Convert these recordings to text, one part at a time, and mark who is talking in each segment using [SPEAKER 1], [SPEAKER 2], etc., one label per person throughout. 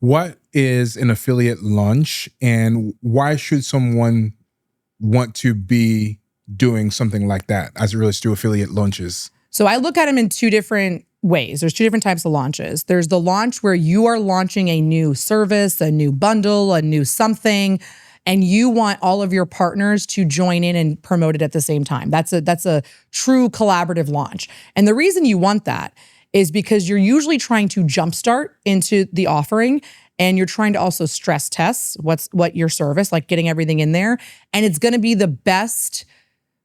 [SPEAKER 1] what is an affiliate launch and why should someone want to be doing something like that as it relates to affiliate launches?
[SPEAKER 2] So I look at them in two different ways. There's two different types of launches. There's the launch where you are launching a new service, a new bundle, a new something, and you want all of your partners to join in and promote it at the same time. That's a true collaborative launch. And the reason you want that is because you're usually trying to jumpstart into the offering, and you're trying to also stress test what your service, like getting everything in there. And it's going to be the best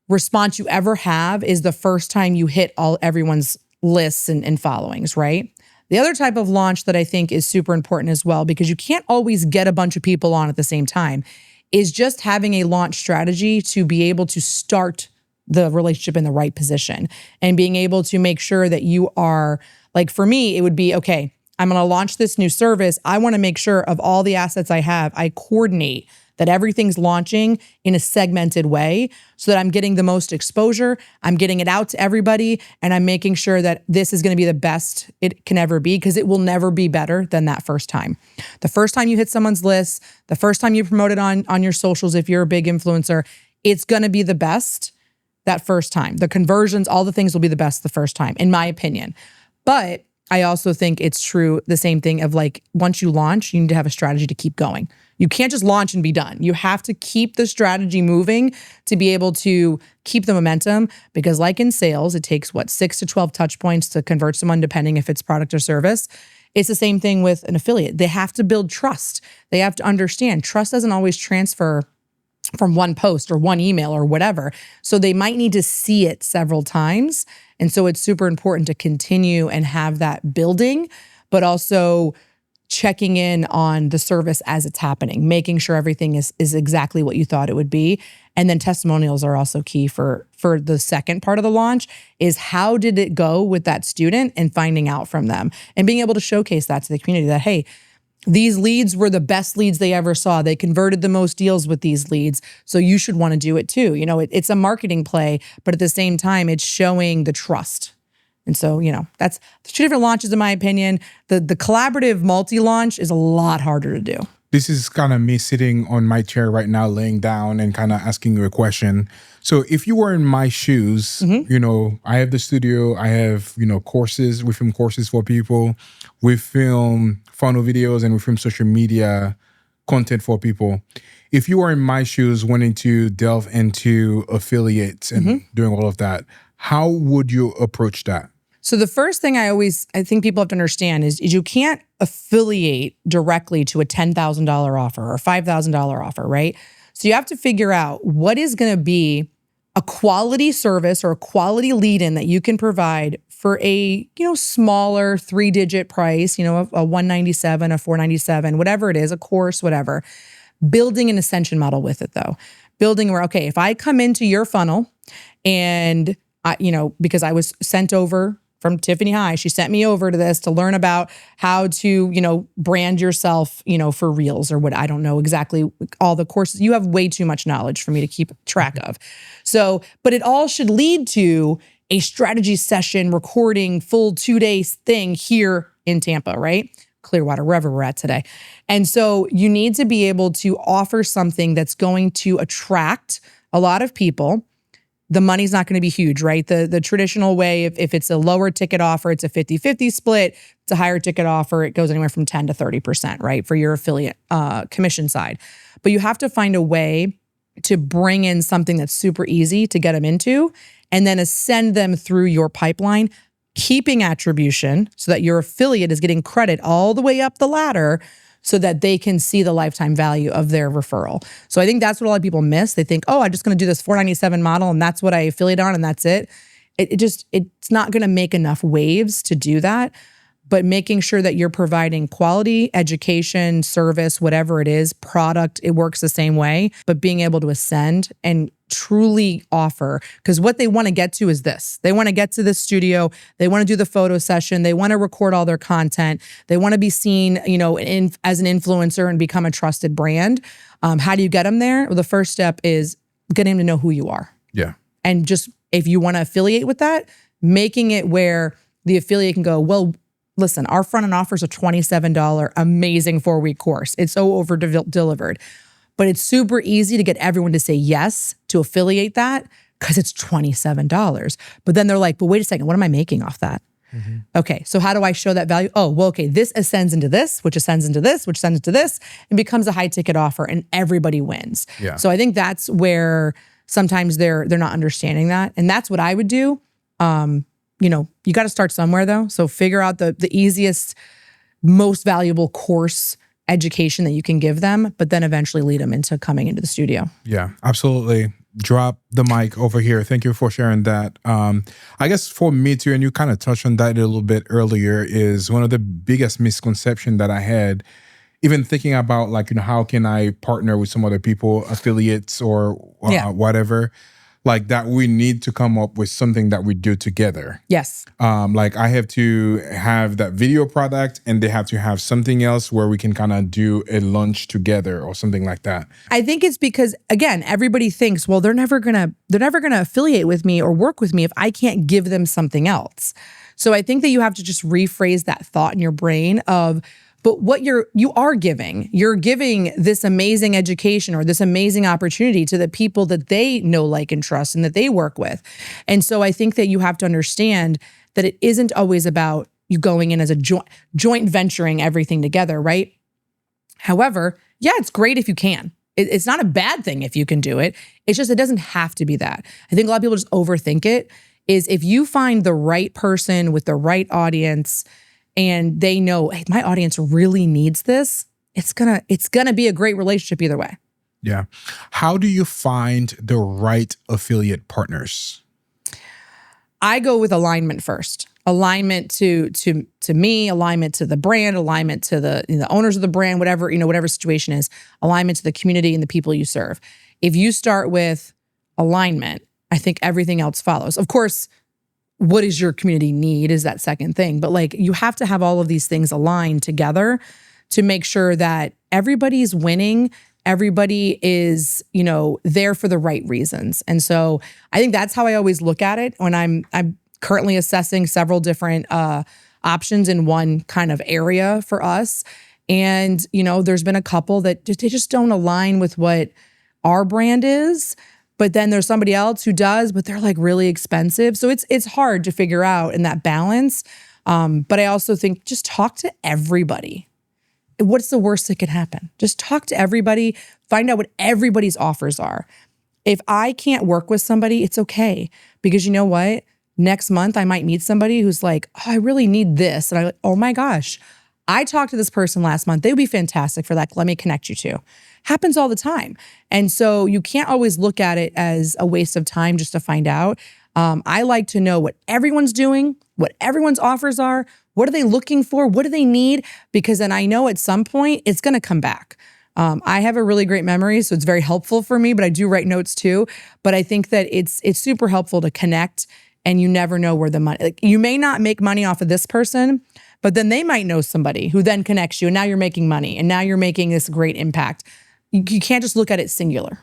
[SPEAKER 2] response you ever have is the first time you hit everyone's lists and followings, right? The other type of launch that I think is super important as well, because you can't always get a bunch of people on at the same time, is just having a launch strategy to be able to start the relationship in the right position and being able to make sure that you are, like for me, it would be, okay, I'm going to launch this new service. I want to make sure of all the assets I have, I coordinate that everything's launching in a segmented way so that I'm getting the most exposure, I'm getting it out to everybody, and I'm making sure that this is going to be the best it can ever be, because it will never be better than that first time. The first time you hit someone's list, the first time you promote it on your socials, if you're a big influencer, it's going to be the best that first time. The conversions, all the things will be the best the first time, in my opinion. But I also think it's true, the same thing of like, once you launch, you need to have a strategy to keep going. You can't just launch and be done. You have to keep the strategy moving to be able to keep the momentum, because like in sales, it takes 6 to 12 touch points to convert someone, depending if it's product or service. It's the same thing with an affiliate. They have to build trust. They have to understand trust doesn't always transfer from one post or one email or whatever. So they might need to see it several times. And so it's super important to continue and have that building, but also checking in on the service as it's happening, making sure everything is exactly what you thought it would be. And then testimonials are also key for the second part of the launch, is how did it go with that student, and finding out from them and being able to showcase that to the community that, hey, these leads were the best leads they ever saw. They converted the most deals with these leads. So you should want to do it too. You know, it's a marketing play, but at the same time, it's showing the trust. And so, that's two different launches, in my opinion. The collaborative multi-launch is a lot harder to do.
[SPEAKER 1] This is kind of me sitting on my chair right now, laying down and kind of asking you a question. So if you were in my shoes, I have the studio, I have, courses, we film courses for people, we film funnel videos, and we film social media content for people. If you were in my shoes wanting to delve into affiliates and doing all of that, how would you approach that?
[SPEAKER 2] So the first thing I think people have to understand is you can't affiliate directly to a $10,000 offer or $5,000 offer, right? So you have to figure out what is going to be a quality service or a quality lead-in that you can provide for a, smaller 3-digit price, a $197, a $497, whatever it is, a course, whatever. Building an Ascension model with it though. Building where, okay, if I come into your funnel and because I was sent over from Tiffany High, she sent me over to this to learn about how to, brand yourself, for Reels or what, I don't know exactly all the courses. You have way too much knowledge for me to keep track of. So, but it all should lead to a strategy session, recording, full 2-day thing here in Tampa, right? Clearwater, wherever we're at today. And so you need to be able to offer something that's going to attract a lot of people. The money's not going to be huge, right? The traditional way, if it's a lower ticket offer, it's a 50-50 split. It's a higher ticket offer, it goes anywhere from 10 to 30%, right? For your affiliate commission side. But you have to find a way to bring in something that's super easy to get them into, and then ascend them through your pipeline, keeping attribution so that your affiliate is getting credit all the way up the ladder, so that they can see the lifetime value of their referral. So I think that's what a lot of people miss. They think, I'm just going to do this $497 model and that's what I affiliate on and that's it. It's not going to make enough waves to do that. But making sure that you're providing quality education, service, whatever it is, product, it works the same way, but being able to ascend and truly offer, because what they want to get to is this. They want to get to this studio. They want to do the photo session. They want to record all their content. They want to be seen, as an influencer and become a trusted brand. How do you get them there? Well, the first step is getting them to know who you are.
[SPEAKER 1] Yeah.
[SPEAKER 2] And just, if you want to affiliate with that, making it where the affiliate can go, well, listen, our front end offers a $27 amazing 4-week course. It's so over delivered, but it's super easy to get everyone to say yes to affiliate that because it's $27. But then they're like, but wait a second, what am I making off that? Okay, so how do I show that value? Oh, well, okay, this ascends into this, which ascends into this, which ascends into this, and becomes a high ticket offer, and everybody wins.
[SPEAKER 1] Yeah.
[SPEAKER 2] So I think that's where sometimes they're not understanding that, and that's what I would do. You got to start somewhere though. So figure out the easiest, most valuable course education that you can give them, but then eventually lead them into coming into the studio.
[SPEAKER 1] Yeah, absolutely. Drop the mic over here. Thank you for sharing that. I guess for me too, and you kind of touched on that a little bit earlier, is one of the biggest misconception that I had, even thinking about like, how can I partner with some other people, affiliates or whatever, like that we need to come up with something that we do together.
[SPEAKER 2] Yes.
[SPEAKER 1] Like I have to have that video product and they have to have something else where we can kind of do a lunch together or something like that.
[SPEAKER 2] I think it's because, again, everybody thinks, well, they're never gonna affiliate with me or work with me if I can't give them something else. So I think that you have to just rephrase that thought in your brain of, but what you're giving this amazing education or this amazing opportunity to the people that they know, like, and trust and that they work with. And so I think that you have to understand that it isn't always about you going in as a joint venturing everything together, right? However, yeah, it's great if you can. It's not a bad thing if you can do it. It's just, it doesn't have to be that. I think a lot of people just overthink it. Is if you find the right person with the right audience and they know, hey, my audience really needs this, it's gonna be a great relationship either way.
[SPEAKER 1] Yeah. How do you find the right affiliate partners?
[SPEAKER 2] I go with alignment first. Alignment to me, alignment to the brand, alignment to the owners of the brand, whatever situation is, alignment to the community and the people you serve. If you start with alignment, I think everything else follows. Of course, what does your community need is that second thing. But like, you have to have all of these things aligned together to make sure that everybody's winning. Everybody is, there for the right reasons. And so I think that's how I always look at it when I'm currently assessing several different options in one kind of area for us. And, there's been a couple that they just don't align with what our brand is. But then there's somebody else who does, but they're like really expensive. So it's hard to figure out in that balance. But I also think just talk to everybody. What's the worst that could happen? Just talk to everybody, find out what everybody's offers are. If I can't work with somebody, it's okay. Because you know what? Next month, I might meet somebody who's like, oh, I really need this. And I'm like, oh my gosh, I talked to this person last month. They would be fantastic for that. Let me connect you to. Happens all the time. And so you can't always look at it as a waste of time just to find out. I like to know what everyone's doing, what everyone's offers are, what are they looking for, what do they need? Because then I know at some point it's going to come back. I have a really great memory, so it's very helpful for me, but I do write notes too. But I think that it's super helpful to connect, and you never know where the money, like, you may not make money off of this person, but then they might know somebody who then connects you, and now you're making money, and now you're making this great impact. You can't just look at it singular.